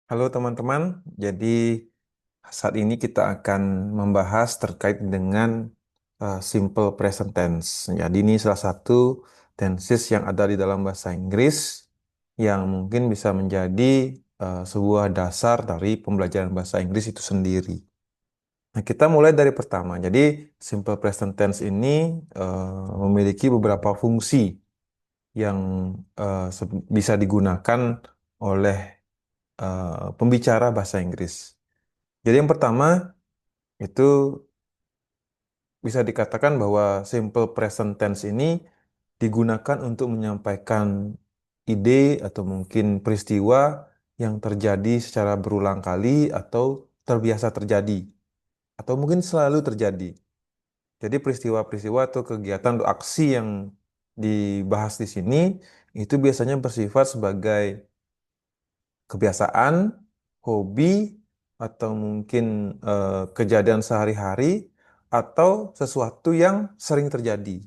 Halo teman-teman, jadi saat ini kita akan membahas terkait dengan simple present tense. Jadi ini salah satu tenses yang ada di dalam bahasa Inggris yang mungkin bisa menjadi sebuah dasar dari pembelajaran bahasa Inggris itu sendiri. Nah, kita mulai dari pertama. Jadi simple present tense ini memiliki beberapa fungsi yang bisa digunakan oleh pembicara bahasa Inggris. Jadi yang pertama itu bisa dikatakan bahwa simple present tense ini digunakan untuk menyampaikan ide atau mungkin peristiwa yang terjadi secara berulang kali atau terbiasa terjadi atau mungkin selalu terjadi. Jadi peristiwa-peristiwa atau kegiatan atau aksi yang dibahas di sini itu biasanya bersifat sebagai kebiasaan, hobi, atau mungkin kejadian sehari-hari, atau sesuatu yang sering terjadi.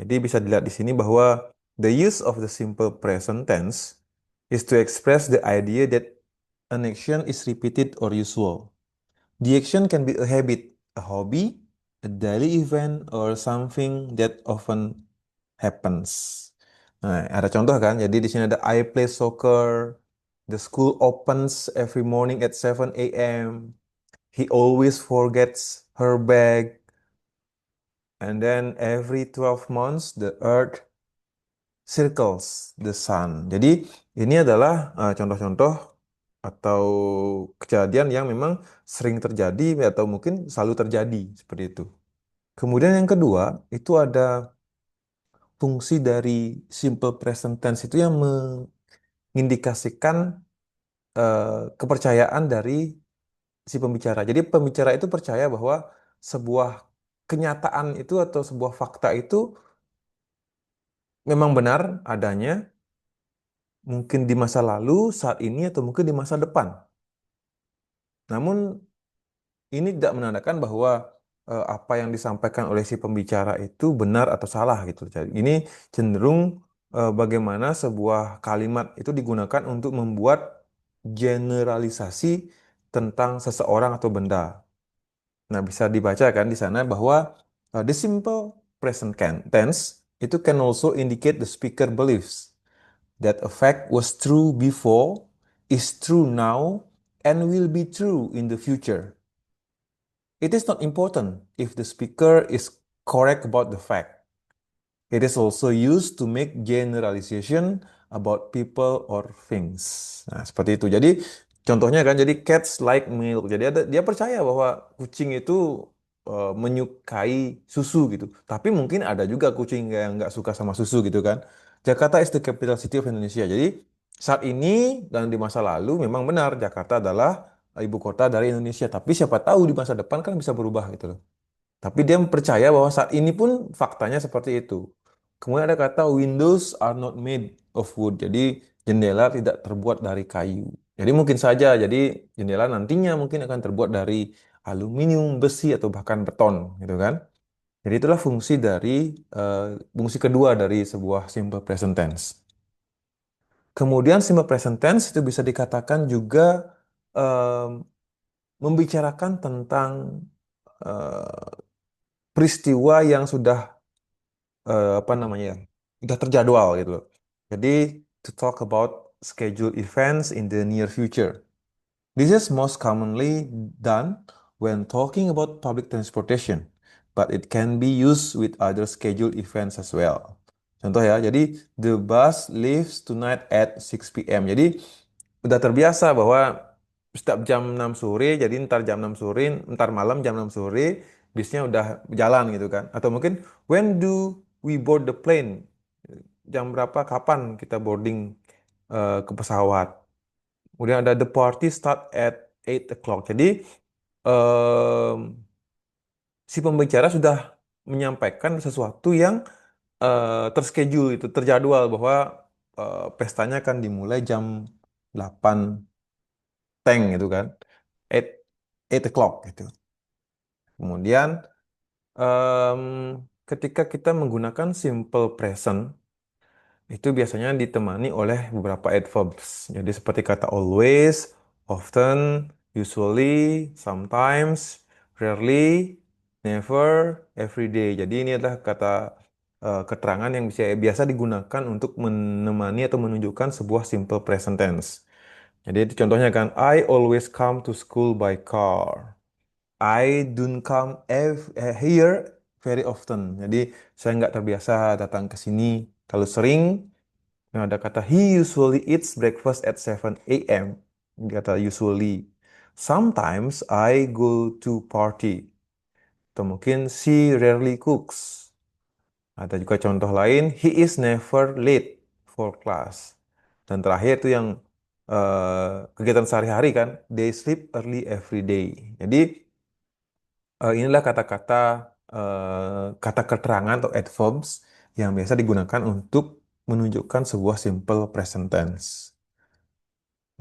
Jadi bisa dilihat di sini bahwa the use of the simple present tense is to express the idea that an action is repeated or usual. The action can be a habit, a hobby, a daily event, or something that often happens. Nah, ada contoh kan? Jadi di sini ada I play soccer, the school opens every morning at 7 a.m. He always forgets her bag, and then every 12 months the earth circles the sun. Jadi ini adalah contoh-contoh atau kejadian yang memang sering terjadi atau mungkin selalu terjadi seperti itu. Kemudian yang kedua, itu ada fungsi dari simple present tense itu yang mengindikasikan kepercayaan dari si pembicara. Jadi pembicara itu percaya bahwa sebuah kenyataan itu atau sebuah fakta itu memang benar adanya, mungkin di masa lalu, saat ini, atau mungkin di masa depan. Namun ini tidak menandakan bahwa apa yang disampaikan oleh si pembicara itu benar atau salah gitu. Jadi ini cenderung bagaimana sebuah kalimat itu digunakan untuk membuat generalisasi tentang seseorang atau benda. Nah, bisa dibaca kan di sana bahwa the simple present tense itu can also indicate the speaker beliefs that a fact was true before, is true now, and will be true in the future. It is not important if the speaker is correct about the fact. It is also used to make generalization about people or things. Nah, seperti itu. Jadi contohnya kan, jadi cats like milk. Jadi dia percaya bahwa kucing itu menyukai susu gitu. Tapi mungkin ada juga kucing yang nggak suka sama susu gitu kan. Jakarta is the capital city of Indonesia. Jadi saat ini dan di masa lalu memang benar Jakarta adalah ibu kota dari Indonesia. Tapi siapa tahu di masa depan kan bisa berubah gitu loh. Tapi dia percaya bahwa saat ini pun faktanya seperti itu. Kemudian ada kata windows are not made of wood. Jadi jendela tidak terbuat dari kayu. Jadi mungkin saja jadi jendela nantinya mungkin akan terbuat dari aluminium, besi atau bahkan beton gitu kan. Jadi itulah eh, fungsi kedua dari sebuah simple present tense. Kemudian simple present tense itu bisa dikatakan juga em, membicarakan tentang eh, peristiwa yang sudah apa namanya ya, udah terjadwal gitu loh. Jadi to talk about scheduled events in the near future. This is most commonly done when talking about public transportation, but it can be used with other scheduled events as well. Contoh ya, jadi the bus leaves tonight at 6 p.m. Jadi udah terbiasa bahwa setiap jam 6 sore, jadi ntar jam 6 sore, ntar malam jam 6 sore, bisnya udah jalan gitu kan. Atau mungkin when do we board the plane? Jam berapa, kapan kita boarding ke pesawat? Kemudian ada the party start at 8 o'clock. Jadi em, si pembicara sudah menyampaikan sesuatu yang terschedule itu, terjadwal bahwa pestanya akan dimulai jam 8 teng gitu kan. 8, 8 o'clock gitu. Kemudian em, ketika kita menggunakan simple present itu biasanya ditemani oleh beberapa adverbs. Jadi seperti kata always, Often, usually, sometimes, rarely, never, every day. Jadi ini adalah kata keterangan yang biasa digunakan untuk menemani atau menunjukkan sebuah simple present tense. Jadi itu contohnya kan, I always come to school by car. I don't come here very often. Jadi saya nggak terbiasa datang ke sini. Kalau sering, nah, ada kata he usually eats breakfast at 7 a.m. Ini kata usually. Sometimes I go to party. Atau mungkin she rarely cooks. Ada juga contoh lain, he is never late for class. Dan terakhir itu yang kegiatan sehari-hari kan, they sleep early every day. Jadi inilah kata-kata kata keterangan atau adverbs yang biasa digunakan untuk menunjukkan sebuah simple present tense.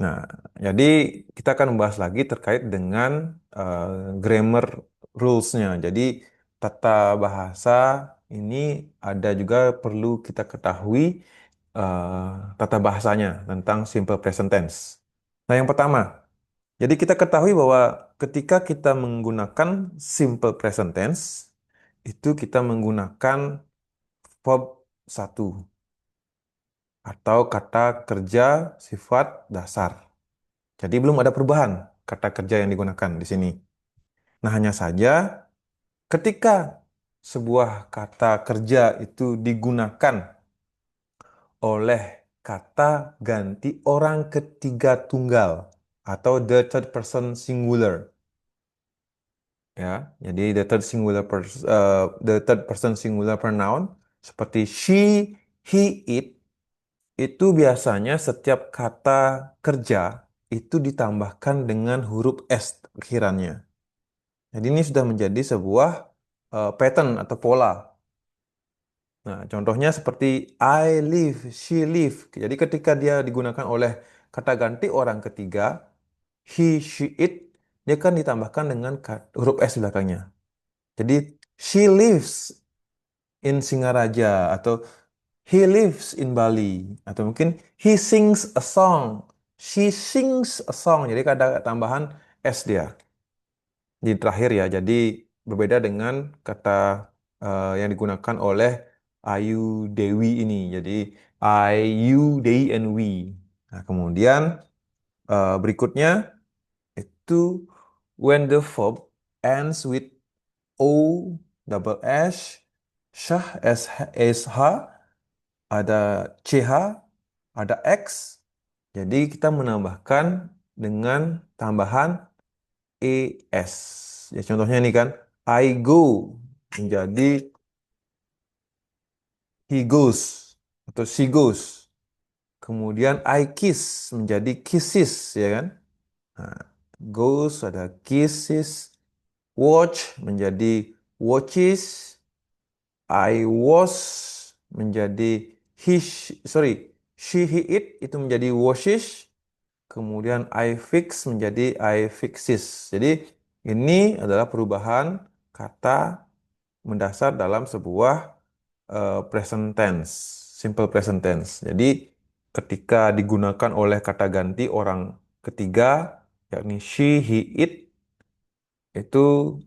Nah, jadi kita akan membahas lagi terkait dengan grammar rules-nya. Jadi tata bahasa ini ada juga perlu kita ketahui tata bahasanya tentang simple present tense. Nah, yang pertama, jadi kita ketahui bahwa ketika kita menggunakan simple present tense, itu kita menggunakan verb satu atau kata kerja sifat dasar. Jadi belum ada perubahan kata kerja yang digunakan di sini. Nah, hanya saja ketika sebuah kata kerja itu digunakan oleh kata ganti orang ketiga tunggal atau the third person singular, ya. Jadi the third person singular pronoun seperti she, he, it itu biasanya setiap kata kerja itu ditambahkan dengan huruf S akhirannya. Jadi ini sudah menjadi sebuah pattern atau pola. Nah, contohnya seperti I live, she live. Jadi ketika dia digunakan oleh kata ganti orang ketiga, he, she, it, dia kan ditambahkan dengan huruf S di belakangnya. Jadi she lives in Singaraja atau he lives in Bali atau mungkin he sings a song, she sings a song. Jadi ada tambahan S dia di terakhir ya. Jadi berbeda dengan kata yang digunakan oleh Ayu Dewi ini. Jadi I, you, they, and we. Nah, kemudian berikutnya itu when the verb ends with O double S, syah SH, ada CH, ada X. Jadi kita menambahkan dengan tambahan ES. Ya contohnya ini kan, I go menjadi he goes atau she goes. Kemudian I kiss menjadi kisses, ya kan? Nah, goes ada kisses, watch menjadi watches, I was menjadi she, he, it itu menjadi washes, kemudian I fix menjadi I fixes. Jadi ini adalah perubahan kata mendasar dalam sebuah present tense, simple present tense. Jadi ketika digunakan oleh kata ganti orang ketiga, yakni she, he, it, itu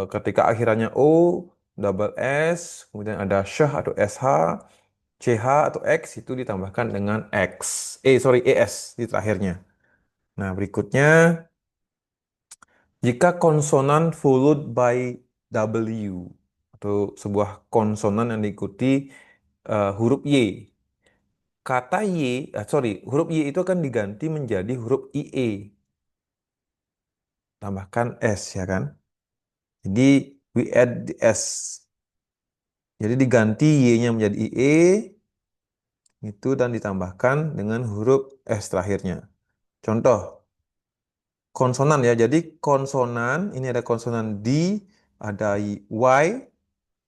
ketika akhirannya O, double S, kemudian ada syah atau SH, CH atau X itu ditambahkan dengan X. ES di terakhirnya. Nah, berikutnya jika konsonan followed by W atau sebuah konsonan yang diikuti huruf Y. Kata huruf Y itu akan diganti menjadi huruf IE. Tambahkan S ya kan. Jadi we add the S. Jadi diganti Y-nya menjadi IE itu dan ditambahkan dengan huruf S terakhirnya. Contoh konsonan ya. Jadi konsonan ini ada konsonan D, ada Y,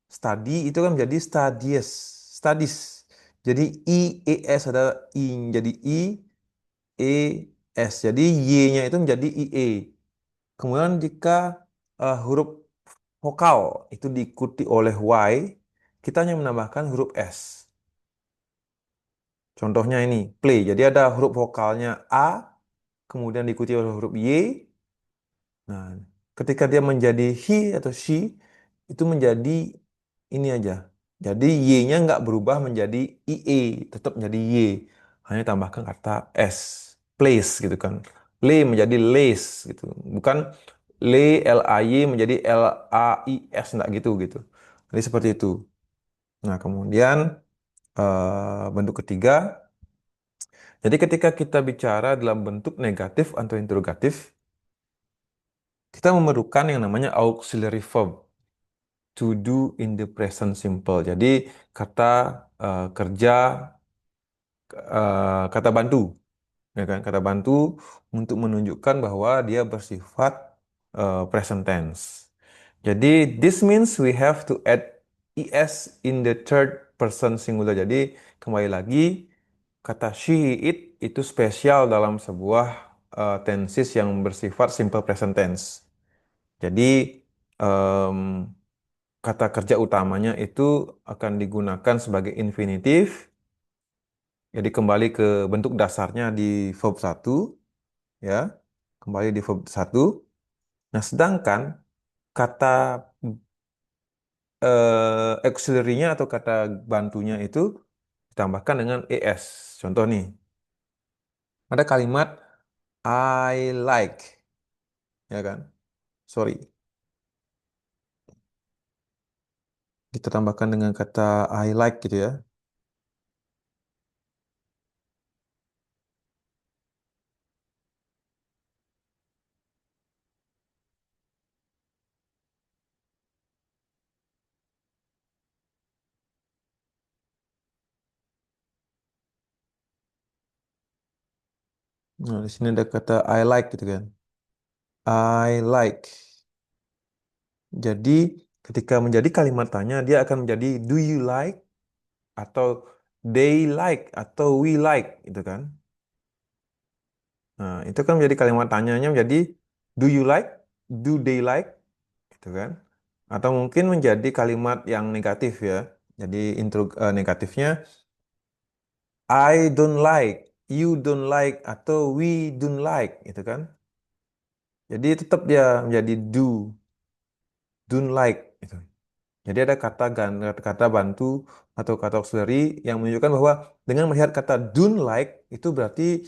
study itu kan menjadi studies, studies. Jadi IES ada I jadi IES. Jadi Y-nya itu menjadi IE. Kemudian jika huruf vokal itu diikuti oleh Y, kita hanya menambahkan huruf S. Contohnya ini, play. Jadi ada huruf vokalnya A, kemudian diikuti oleh huruf Y. Nah, ketika dia menjadi he atau she, itu menjadi ini aja. Jadi Y-nya nggak berubah menjadi IE, tetap menjadi Y. Hanya tambahkan kata S, place gitu kan. Lay menjadi lace gitu. Bukan lay, L-A-Y menjadi L-A-I-S, nggak gitu gitu. Jadi seperti itu. Nah, kemudian bentuk ketiga. Jadi ketika kita bicara dalam bentuk negatif atau interrogatif, kita memerlukan yang namanya auxiliary verb to do in the present simple. Jadi kata kerja, kata bantu, ya kan? Kata bantu untuk menunjukkan bahwa dia bersifat present tense. Jadi this means we have to add es in the third person singular. Jadi kembali lagi kata she, it itu spesial dalam sebuah tenses yang bersifat simple present tense. Jadi em, kata kerja utamanya itu akan digunakan sebagai infinitif. Jadi kembali ke bentuk dasarnya di verb satu, ya. Kembali di verb satu. Nah, sedangkan kata auxiliary-nya atau kata bantunya itu ditambahkan dengan es. Contoh nih, ada kalimat I like, ya kan? Sorry, kita tambahkan dengan kata I like gitu ya. Nah, di sini ada kata I like gitu kan. I like. Jadi ketika menjadi kalimat tanya, dia akan menjadi do you like atau they like atau we like gitu kan. Nah, itu kan menjadi kalimat tanyanya menjadi do you like, do they like gitu kan. Atau mungkin menjadi kalimat yang negatif ya. Jadi negatifnya I don't like, you don't like atau we don't like gitu kan. Jadi tetap dia menjadi do, don't like gitu. Jadi ada kata bantu atau kata auxiliary yang menunjukkan bahwa dengan melihat kata don't like itu berarti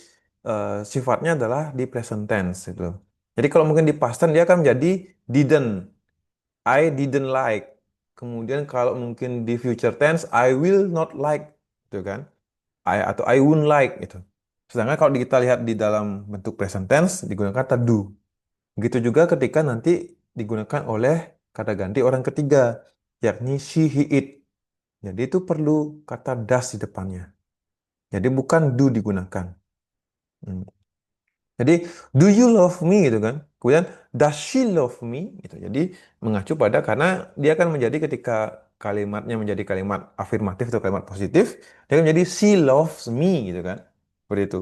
sifatnya adalah di present tense gitu. Jadi kalau mungkin di past tense dia akan menjadi didn't, I didn't like. Kemudian kalau mungkin di future tense I will not like gitu kan. Atau I won't like gitu. Sedangkan kalau kita lihat di dalam bentuk present tense digunakan kata do. Begitu juga ketika nanti digunakan oleh kata ganti orang ketiga, yakni she, he, it. Jadi itu perlu kata does di depannya. Jadi bukan do digunakan. Hmm. Jadi do you love me gitu kan? Kemudian does she love me gitu. Jadi mengacu pada karena dia akan menjadi ketika kalimatnya menjadi kalimat afirmatif atau kalimat positif, dia akan menjadi she loves me gitu kan? Seperti itu.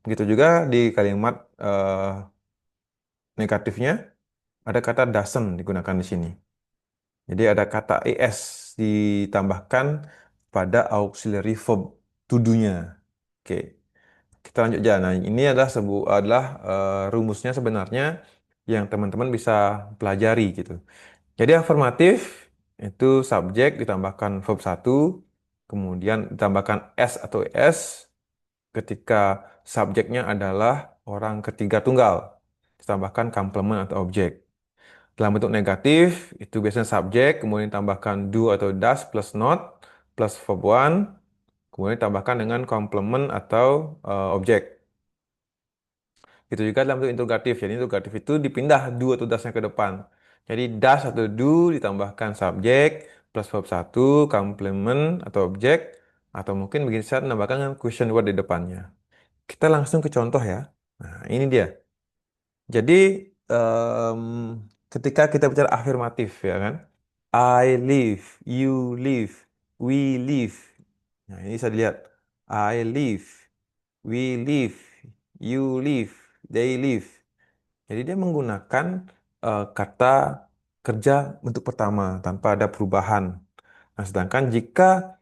Begitu juga di kalimat negatifnya ada kata doesn't digunakan di sini. Jadi ada kata es ditambahkan pada auxiliary verb to do-nya. Oke, kita lanjut aja. Nah, ini adalah rumusnya sebenarnya yang teman-teman bisa pelajari gitu. Jadi afirmatif itu subjek ditambahkan verb satu, kemudian ditambahkan s atau es ketika subjeknya adalah orang ketiga tunggal. Ditambahkan komplement atau objek. Dalam bentuk negatif, itu biasanya subjek, kemudian tambahkan do atau does plus not, plus verb one, kemudian tambahkan dengan complement atau objek. Itu juga dalam bentuk interrogatif. Jadi interrogatif itu dipindah do atau does-nya ke depan. Jadi does atau do ditambahkan subjek, plus verb satu, complement atau objek, atau mungkin begini saat menambahkan dengan question word di depannya. Kita langsung ke contoh ya. Nah, ini dia. Jadi em, ketika kita bicara afirmatif ya kan, I live, you live, we live. Nah ini bisa dilihat, I live, we live, you live, they live. Jadi dia menggunakan kata kerja bentuk pertama tanpa ada perubahan. Nah sedangkan jika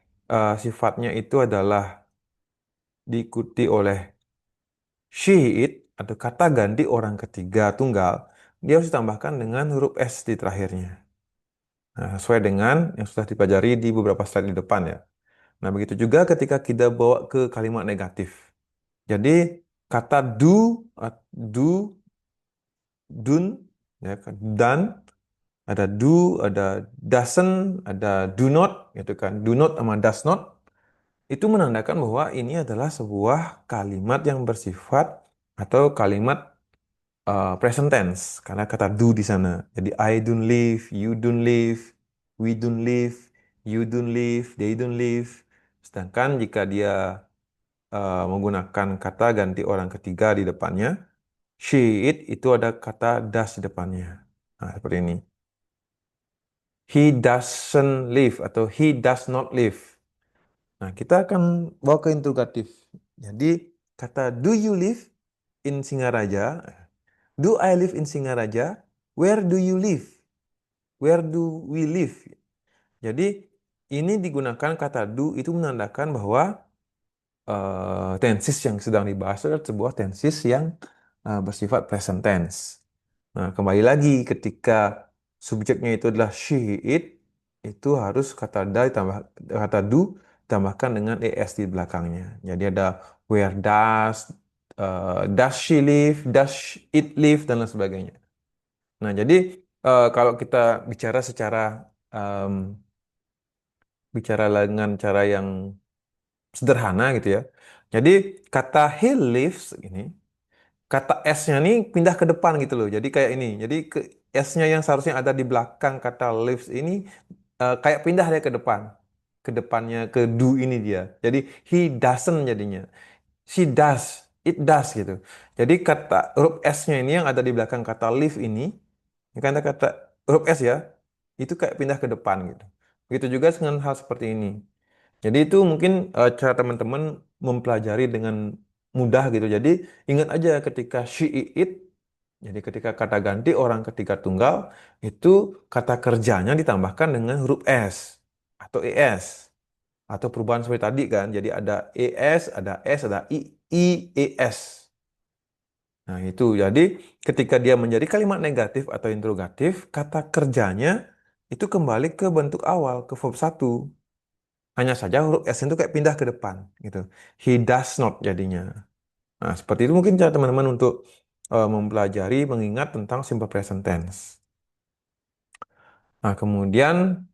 sifatnya itu adalah diikuti oleh she, it, atau kata ganti orang ketiga tunggal, dia harus ditambahkan dengan huruf S di terakhirnya. Nah, sesuai dengan yang sudah dipelajari di beberapa slide di depan ya. Nah, begitu juga ketika kita bawa ke kalimat negatif. Jadi, kata do, dun, ya, kan, dan, ada do, ada doesn't, ada do not, gitu kan. Do not sama does not, itu menandakan bahwa ini adalah sebuah kalimat yang bersifat atau kalimat present tense karena kata do di sana. Jadi I don't live, you don't live, we don't live, you don't live, they don't live. Sedangkan jika dia menggunakan kata ganti orang ketiga di depannya, she, it itu ada kata does di depannya. Nah, seperti ini. He doesn't live atau he does not live. Nah, kita akan bawa ke interrogatif. Jadi, kata do you live in Singaraja? Do I live in Singaraja? Where do you live? Where do we live? Jadi, ini digunakan kata do itu menandakan bahwa tenses yang sedang dibahas adalah sebuah tenses yang bersifat present tense. Nah, kembali lagi ketika subjeknya itu adalah she, it, itu harus kata do ditambahkan dengan es di belakangnya. Jadi ada where does she live, does it live dan lain sebagainya. Nah, jadi kalau kita bicara em, bicara dengan cara yang sederhana gitu ya. Jadi kata he lives ini, kata S-nya nih pindah ke depan gitu loh. Jadi kayak ini. Jadi S-nya yang seharusnya ada di belakang kata lives ini kayak pindah dia ke depan. Ke depannya ke do ini dia. Jadi he doesn't jadinya. She does. It does gitu. Jadi kata huruf S-nya ini yang ada di belakang kata live ini, ini kan kata huruf S ya, itu kayak pindah ke depan gitu. Begitu juga dengan hal seperti ini. Jadi itu mungkin cara teman-teman mempelajari dengan mudah gitu. Jadi ingat aja ketika she, it, jadi ketika kata ganti orang ketiga tunggal, itu kata kerjanya ditambahkan dengan huruf S atau ES. Atau perubahan seperti tadi kan. Jadi ada ES, ada S, ada I, ES. Nah itu, jadi ketika dia menjadi kalimat negatif atau interrogatif, kata kerjanya itu kembali ke bentuk awal, ke verb satu. Hanya saja huruf S itu kayak pindah ke depan gitu. He does not jadinya. Nah, seperti itu mungkin cara teman-teman untuk mempelajari, mengingat tentang simple present tense. Nah, kemudian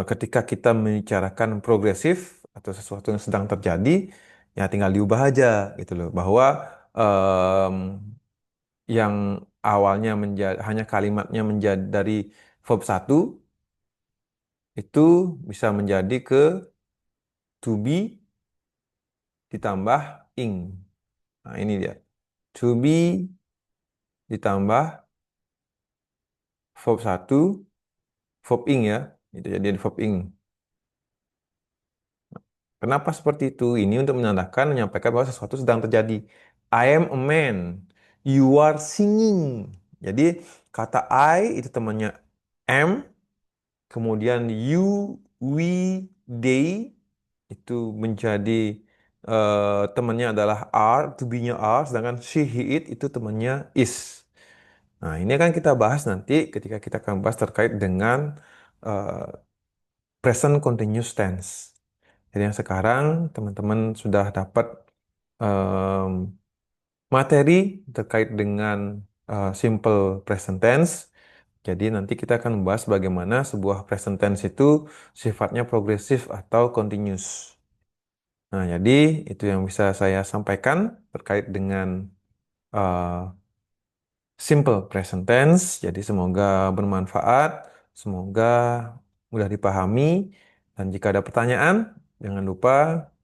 ketika kita membicarakan progresif atau sesuatu yang sedang terjadi, ya tinggal diubah aja gitu loh. Bahwa em, yang awalnya menjadi hanya kalimatnya menjadi dari verb satu itu bisa menjadi ke to be ditambah ing. Nah, ini dia. To be ditambah verb satu, verb ing ya. Itu jadi verb ing. Kenapa seperti itu? Ini untuk menandakan, menyampaikan bahwa sesuatu sedang terjadi. I am a man. You are singing. Jadi kata I itu temannya am, kemudian you, we, they itu menjadi temannya adalah are, to be-nya are, sedangkan she, he, it itu temannya is. Nah, ini akan kita bahas nanti ketika kita akan bahas terkait dengan eh, present continuous tense. Jadi yang sekarang teman-teman sudah dapat em, materi terkait dengan simple present tense. Jadi nanti kita akan membahas bagaimana sebuah present tense itu sifatnya progresif atau continuous. Nah, jadi itu yang bisa saya sampaikan terkait dengan eh, simple present tense. Jadi semoga bermanfaat, semoga mudah dipahami. Dan jika ada pertanyaan, jangan lupa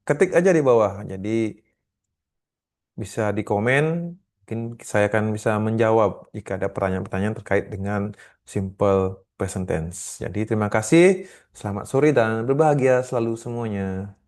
ketik aja di bawah. Jadi bisa di komen, mungkin saya akan bisa menjawab jika ada pertanyaan-pertanyaan terkait dengan simple present tense. Jadi terima kasih, selamat sore dan berbahagia selalu semuanya.